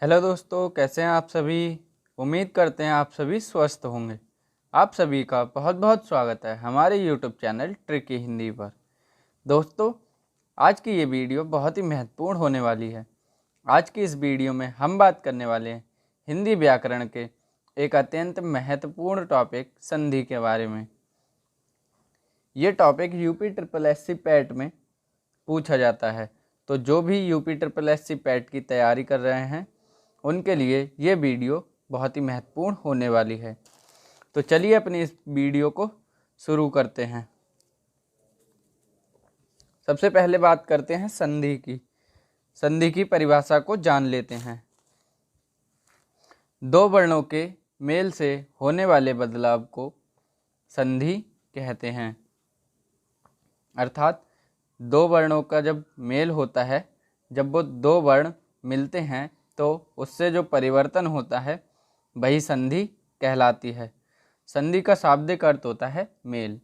Hello दोस्तों, कैसे हैं आप सभी। उम्मीद करते हैं आप सभी स्वस्थ होंगे। आप सभी का बहुत बहुत स्वागत है हमारे यूट्यूब चैनल ट्रिकी हिंदी पर। दोस्तों, आज की ये वीडियो बहुत ही महत्वपूर्ण होने वाली है। आज की इस वीडियो में हम बात करने वाले हैं हिंदी व्याकरण के एक अत्यंत महत्वपूर्ण टॉपिक संधि के बारे में। ये topic UP triple SC PAT में पूछा जाता है, तो जो भी यूपी ट्रिपल एससी पैट की तैयारी कर रहे हैं उनके लिए ये वीडियो बहुत ही महत्वपूर्ण होने वाली है। तो चलिए अपनी इस वीडियो को शुरू करते हैं। सबसे पहले बात करते हैं संधि की। संधि की परिभाषा को जान लेते हैं। दो वर्णों के मेल से होने वाले बदलाव को संधि कहते हैं। अर्थात दो वर्णों का जब मेल होता है, जब वो दो वर्ण मिलते हैं तो उससे जो परिवर्तन होता है वही संधि कहलाती है। संधि का शाब्दिक अर्थ होता है मेल।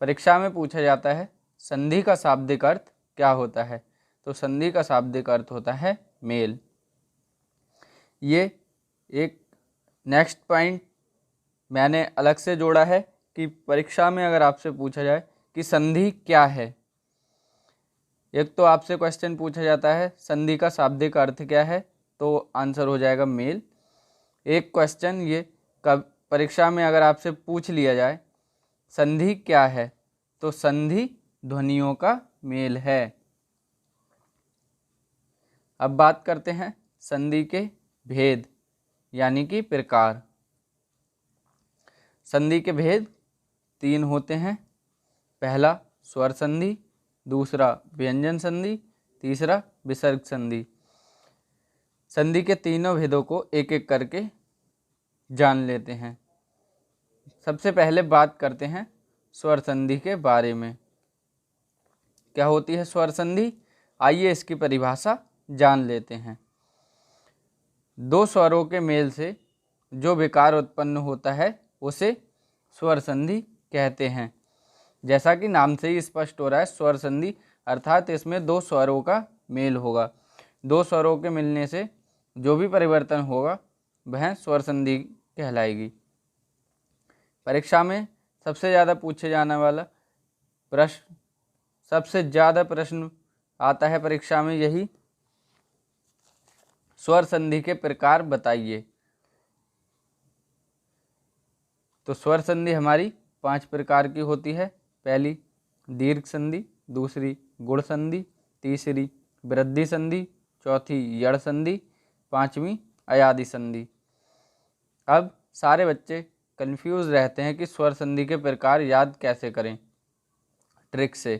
परीक्षा में पूछा जाता है संधि का शाब्दिक अर्थ क्या होता है, तो संधि का शाब्दिक अर्थ होता है मेल। ये एक नेक्स्ट पॉइंट मैंने अलग से जोड़ा है कि परीक्षा में अगर आपसे पूछा जाए कि संधि क्या है, एक तो आपसे क्वेश्चन पूछा जाता है संधि का शाब्दिक अर्थ क्या है, तो आंसर हो जाएगा मेल। एक क्वेश्चन ये कब परीक्षा में अगर आपसे पूछ लिया जाए संधि क्या है, तो संधि ध्वनियों का मेल है। अब बात करते हैं संधि के भेद यानी कि प्रकार। संधि के भेद तीन होते हैं। पहला स्वर संधि, दूसरा व्यंजन संधि, तीसरा विसर्ग संधि। संधि के तीनों भेदों को एक एक करके जान लेते हैं। सबसे पहले बात करते हैं स्वर संधि के बारे में। क्या होती है स्वर संधि, आइए इसकी परिभाषा जान लेते हैं। दो स्वरों के मेल से जो विकार उत्पन्न होता है उसे स्वर संधि कहते हैं। जैसा कि नाम से ही स्पष्ट हो रहा है, स्वर संधि अर्थात इसमें दो स्वरों का मेल होगा। दो स्वरों के मिलने से जो भी परिवर्तन होगा वह स्वर संधि कहलाएगी। परीक्षा में सबसे ज़्यादा पूछे जाने वाला प्रश्न, सबसे ज़्यादा प्रश्न आता है परीक्षा में यही, स्वर संधि के प्रकार बताइए। तो स्वर संधि हमारी 5 प्रकार की होती है। पहली दीर्घ संधि, दूसरी गुण संधि, तीसरी वृद्धि संधि, चौथी यड़ संधि, पांचवी अयादि संधि। अब सारे बच्चे कंफ्यूज रहते हैं कि स्वर संधि के प्रकार याद कैसे करें ट्रिक से।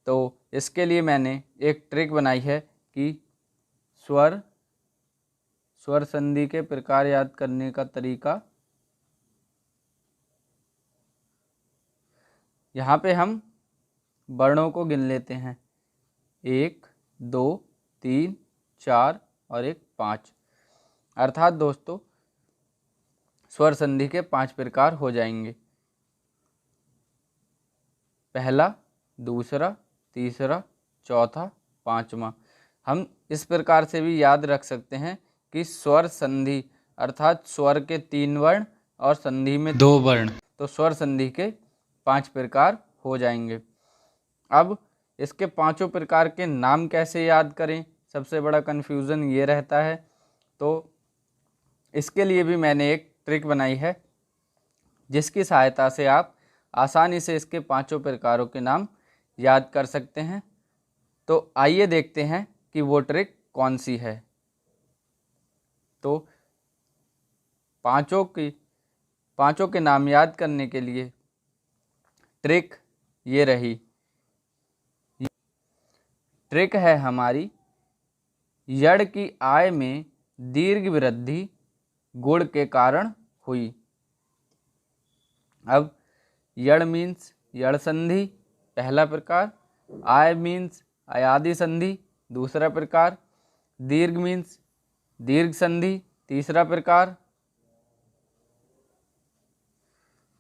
तो इसके लिए मैंने एक ट्रिक बनाई है कि स्वर संधि के प्रकार याद करने का तरीका, यहाँ पे हम वर्णों को गिन लेते हैं, 1 2 3 4 और 1 5। अर्थात दोस्तों स्वर संधि के 5 प्रकार हो जाएंगे। पहला, दूसरा, तीसरा, चौथा, पांचवा। हम इस प्रकार से भी याद रख सकते हैं कि स्वर संधि अर्थात स्वर के 3 वर्ण और संधि में 2 वर्ण, तो स्वर संधि के 5 प्रकार हो जाएंगे। अब इसके पांचों प्रकार के नाम कैसे याद करें, सबसे बड़ा कन्फ्यूज़न ये रहता है। तो इसके लिए भी मैंने एक ट्रिक बनाई है जिसकी सहायता से आप आसानी से इसके पांचों प्रकारों के नाम याद कर सकते हैं। तो आइए देखते हैं कि वो ट्रिक कौन सी है। तो पांचों के नाम याद करने के लिए ट्रिक ये रही। ट्रिक है हमारी, यड़ की आय में दीर्घ वृद्धि गुण के कारण हुई। अब यड़ मीन्स यड़ संधि पहला प्रकार, आय मीन्स अयादि संधि दूसरा प्रकार, दीर्घ मीन्स दीर्घ संधि तीसरा प्रकार,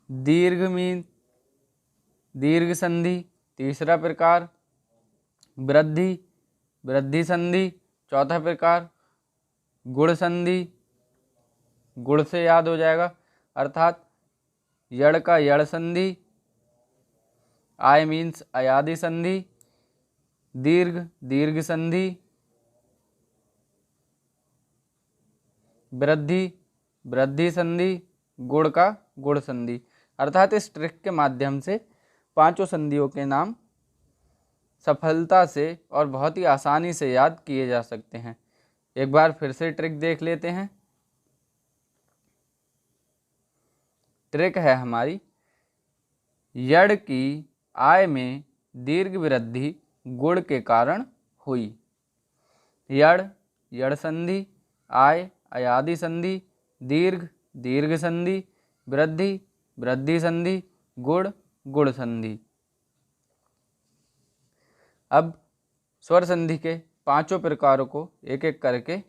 दीर्घ मीन्स दीर्घ संधि तीसरा प्रकार, वृद्धि संधि चौथा प्रकार, गुण संधि, गुण से याद हो जाएगा, अर्थात यड़ का यड़ संधि, आय मीन्स अयादि संधि, दीर्घ दीर्घ संधि, वृद्धि वृद्धि संधि, गुण का गुण संधि। अर्थात इस ट्रिक के माध्यम से पांचों संधियों के नाम सफलता से और बहुत ही आसानी से याद किए जा सकते हैं। एक बार फिर से ट्रिक देख लेते हैं। ट्रिक है हमारी, यड़ की आय में दीर्घ वृद्धि गुण के कारण हुई। यड़ यड़ संधि, आय अयादि संधि, दीर्घ दीर्घ संधि, वृद्धि वृद्धि संधि, गुण गुण संधि। अब स्वर संधि के पांचों प्रकारों को एक एक करके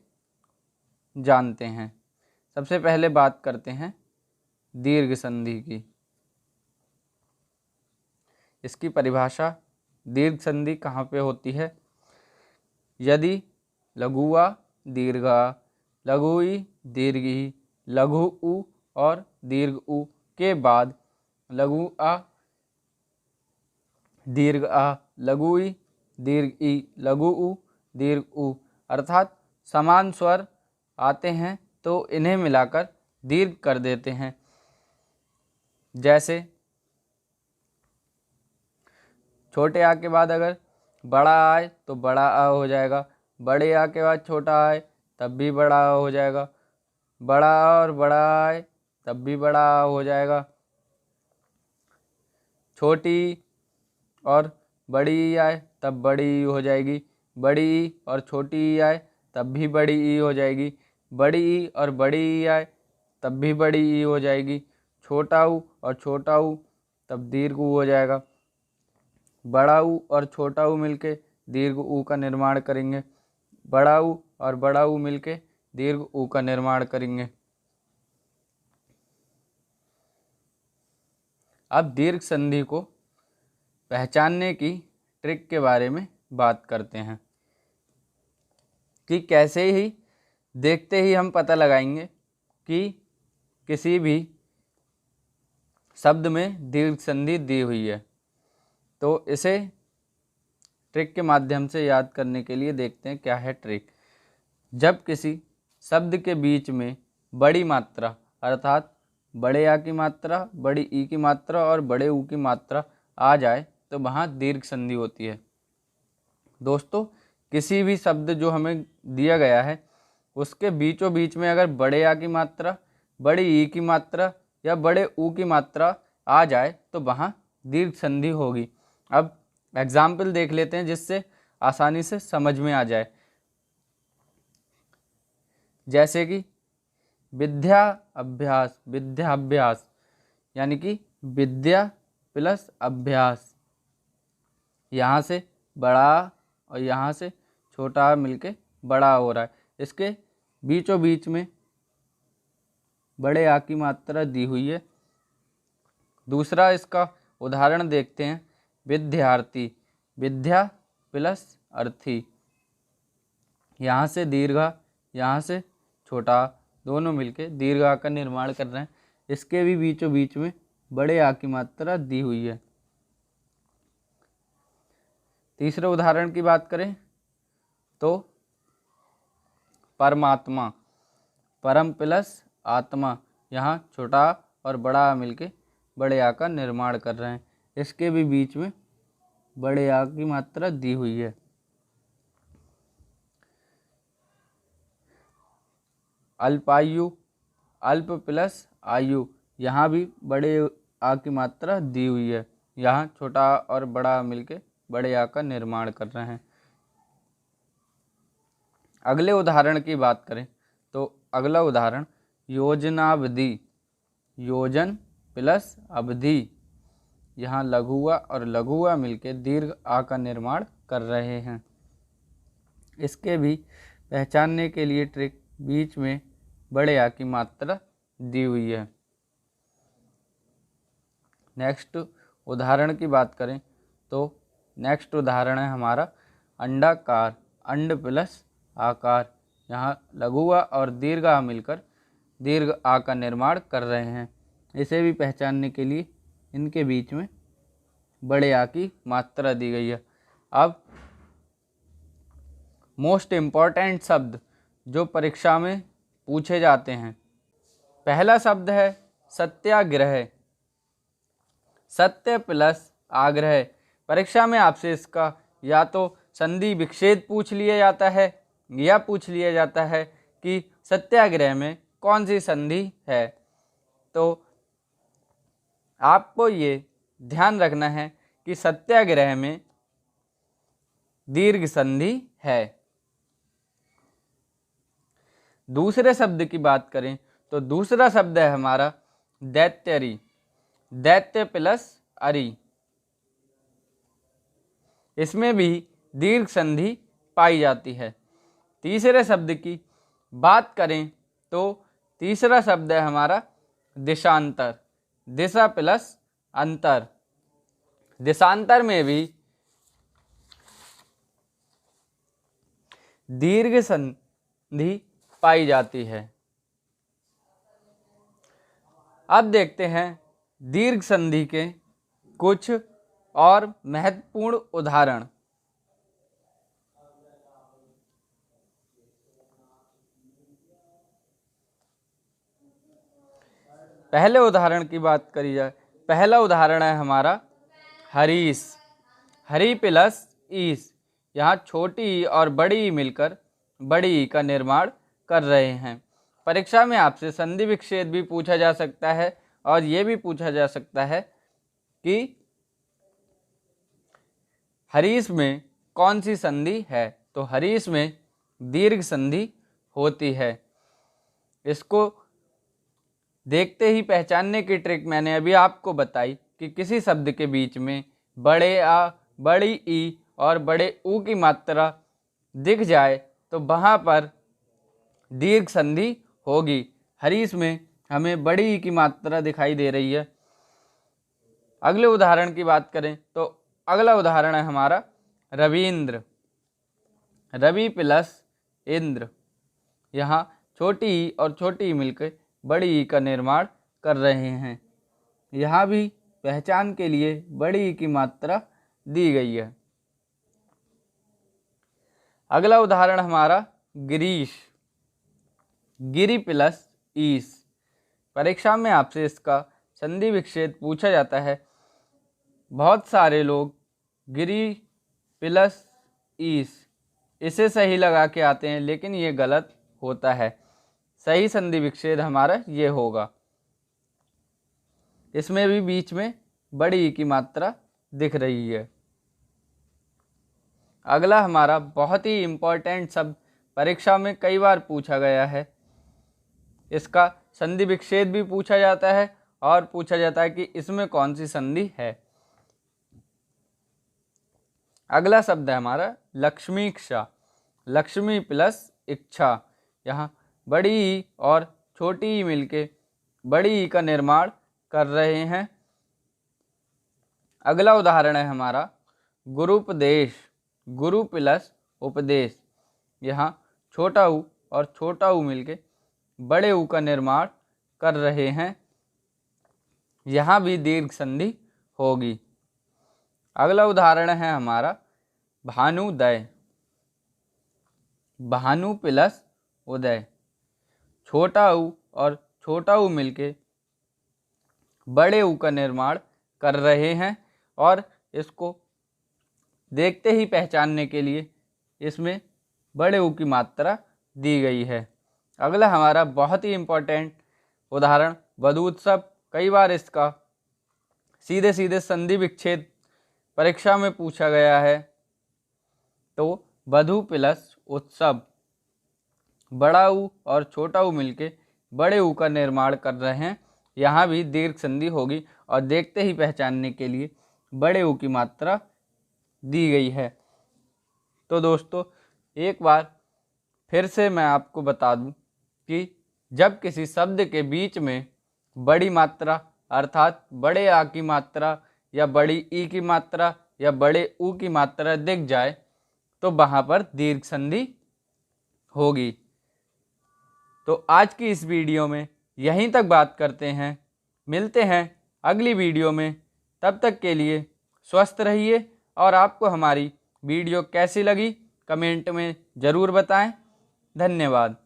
जानते हैं। सबसे पहले बात करते हैं दीर्घ संधि की। इसकी परिभाषा, दीर्घ संधि कहाँ पे होती है? यदि लघुआ दीर्घा, लघुई दीर्घी, लघु उ और दीर्घ उ के बाद लघु आ दीर्घ आ, लघुई दीर्घ ई, लघु उ दीर्घ उ, अर्थात समान स्वर आते हैं तो इन्हें मिलाकर दीर्घ कर देते हैं। जैसे छोटे आ के बाद अगर बड़ा आए तो बड़ा आ हो जाएगा, बड़े आ के बाद छोटा आए तब भी बड़ा आ हो जाएगा, बड़ा आ और बड़ा आए तब भी बड़ा आ हो जाएगा, छोटी और बड़ी ई आए तब बड़ी ई हो जाएगी, बड़ी ई और छोटी ई आए तब भी बड़ी ई हो जाएगी, बड़ी ई और बड़ी ई आए तब भी बड़ी ई हो जाएगी, छोटा ऊ और छोटा ऊ तब दीर्घ ऊ हो जाएगा, बड़ा ऊ और छोटा ऊ मिलके दीर्घ ऊ का निर्माण करेंगे, बड़ा ऊ और बड़ा ऊ मिलके दीर्घ ऊ का निर्माण करेंगे। अब दीर्घ संधि को पहचानने की ट्रिक के बारे में बात करते हैं कि कैसे ही देखते ही हम पता लगाएंगे कि किसी भी शब्द में दीर्घ संधि दी हुई है। तो इसे ट्रिक के माध्यम से याद करने के लिए देखते हैं क्या है ट्रिक। जब किसी शब्द के बीच में बड़ी मात्रा अर्थात बड़े आ की मात्रा, बड़ी ई की मात्रा और बड़े ऊ की मात्रा आ जाए तो वहाँ दीर्घ संधि होती है। दोस्तों, किसी भी शब्द जो हमें दिया गया है उसके बीचों बीच में अगर बड़े आ की मात्रा, बड़ी ई की मात्रा या बड़े ऊ की मात्रा आ जाए तो वहाँ दीर्घ संधि होगी। अब एग्जाम्पल देख लेते हैं जिससे आसानी से समझ में आ जाए। जैसे कि विद्या अभ्यास, विद्याभ्यास, यानी कि विद्या प्लस अभ्यास। यहाँ से बड़ा और यहाँ से छोटा मिलके बड़ा हो रहा है। इसके बीचों बीच में बड़े आ की मात्रा दी हुई है। दूसरा इसका उदाहरण देखते हैं, विद्यार्थी, विद्या प्लस अर्थी। यहाँ से दीर्घा, यहाँ से छोटा, दोनों मिलके दीर्घ आ का निर्माण कर रहे हैं। इसके भी बीचों बीच में बड़े आ की मात्रा दी हुई है। तीसरे उदाहरण की बात करें तो परमात्मा, परम प्लस आत्मा, यहाँ छोटा और बड़ा आ मिलके बड़े आ का निर्माण कर रहे हैं। इसके भी बीच में बड़े आ की मात्रा दी हुई है। अल्पायु, अल्प प्लस आयु, यहाँ भी बड़े आ की मात्रा दी हुई है। यहाँ छोटा और बड़ा मिलके बड़े आ का निर्माण कर रहे हैं। अगले उदाहरण की बात करें तो अगला उदाहरण योजनावधि, योजन प्लस अवधि, यहाँ लघुआ और लघुआ मिलके दीर्घ आ का निर्माण कर रहे हैं। इसके भी पहचानने के लिए ट्रिक, बीच में बड़े आ की मात्रा दी हुई है। नेक्स्ट उदाहरण की बात करें तो नेक्स्ट उदाहरण है हमारा अंडाकार, अंड प्लस आकार, यहाँ लघु आ और दीर्घ आ मिलकर दीर्घ आ का निर्माण कर रहे हैं। इसे भी पहचानने के लिए इनके बीच में बड़े आ की मात्रा दी गई है। अब मोस्ट इम्पॉर्टेंट शब्द जो परीक्षा में पूछे जाते हैं, पहला शब्द है सत्याग्रह। सत्य प्लस आग्रह। परीक्षा में आपसे इसका या तो संधि विच्छेद पूछ लिया जाता है या पूछ लिया जाता है कि सत्याग्रह में कौन सी संधि है। तो आपको ये ध्यान रखना है कि सत्याग्रह में दीर्घ संधि है। दूसरे शब्द की बात करें तो दूसरा शब्द है हमारा दैत्यरी। दैत्य प्लस अरि। इसमें भी दीर्घ संधि पाई जाती है। तीसरे शब्द की बात करें तो तीसरा शब्द है हमारा देशांतर। दिशा प्लस अंतर। देशांतर में भी दीर्घ संधि पाई जाती है। अब देखते हैं दीर्घ संधि के कुछ और महत्वपूर्ण उदाहरण। पहले उदाहरण की बात करी जाए, पहला उदाहरण है हमारा हरीश। हरी प्लस ईस। यहाँ छोटी ई और बड़ी ई मिलकर बड़ी ई का निर्माण कर रहे हैं। परीक्षा में आपसे संधि विच्छेद भी पूछा जा सकता है और ये भी पूछा जा सकता है कि हरीश में कौन सी संधि है। तो हरीश में दीर्घ संधि होती है। इसको देखते ही पहचानने की ट्रिक मैंने अभी आपको बताई कि किसी शब्द के बीच में बड़े आ, बड़ी ई और बड़े ऊ की मात्रा दिख जाए तो वहाँ पर दीर्घ संधि होगी। हरीश में हमें बड़ी ई की मात्रा दिखाई दे रही है। अगले उदाहरण की बात करें तो अगला उदाहरण है हमारा रविंद्र। रवि प्लस इंद्र। यहाँ छोटी ई और छोटी ई मिलकर बड़ी ई का निर्माण कर रहे हैं। यहाँ भी पहचान के लिए बड़ी ई की मात्रा दी गई है। अगला उदाहरण हमारा गिरीश। गिरि प्लस ईस। परीक्षा में आपसे इसका संधि विच्छेद पूछा जाता है। बहुत सारे लोग गिरि प्लस ईस इसे सही लगा के आते हैं, लेकिन ये गलत होता है। सही संधि विच्छेद हमारा ये होगा। इसमें भी बीच में बड़ी ई की मात्रा दिख रही है। अगला हमारा बहुत ही इम्पोर्टेंट शब्द परीक्षा में कई बार पूछा गया है। इसका संधि विच्छेद भी पूछा जाता है और पूछा जाता है कि इसमें कौन सी संधि है। अगला शब्द है हमारा लक्ष्मीक्षा। लक्ष्मी प्लस इच्छा। यहाँ बड़ी ई और छोटी ई मिलके बड़ी ई का निर्माण कर रहे हैं। अगला उदाहरण है हमारा गुरुपदेश। गुरु प्लस उपदेश। यहाँ छोटा ऊ और छोटा ऊ मिलके बड़े ऊ का निर्माण कर रहे हैं। यहाँ भी दीर्घ संधि होगी। अगला उदाहरण है हमारा भानुदय। भानु प्लस उदय। छोटा ऊ और छोटा ऊ मिलके बड़े ऊ का निर्माण कर रहे हैं और इसको देखते ही पहचानने के लिए इसमें बड़े ऊ की मात्रा दी गई है। अगला हमारा बहुत ही इम्पोर्टेंट उदाहरण वधूत्सव। कई बार इसका सीधे सीधे संधि विच्छेद परीक्षा में पूछा गया है। तो वधु प्लस उत्सव। बड़ा ऊ और छोटा ऊ मिलके बड़े ऊ का निर्माण कर रहे हैं। यहाँ भी दीर्घ संधि होगी और देखते ही पहचानने के लिए बड़े ऊ की मात्रा दी गई है। तो दोस्तों एक बार फिर से मैं आपको बता दूं कि जब किसी शब्द के बीच में बड़ी मात्रा अर्थात बड़े आ की मात्रा या बड़ी ई की मात्रा या बड़े ऊ की मात्रा दिख जाए तो वहाँ पर दीर्घ संधि होगी। तो आज की इस वीडियो में यहीं तक बात करते हैं। मिलते हैं अगली वीडियो में। तब तक के लिए स्वस्थ रहिए और आपको हमारी वीडियो कैसी लगी कमेंट में ज़रूर बताएं। धन्यवाद।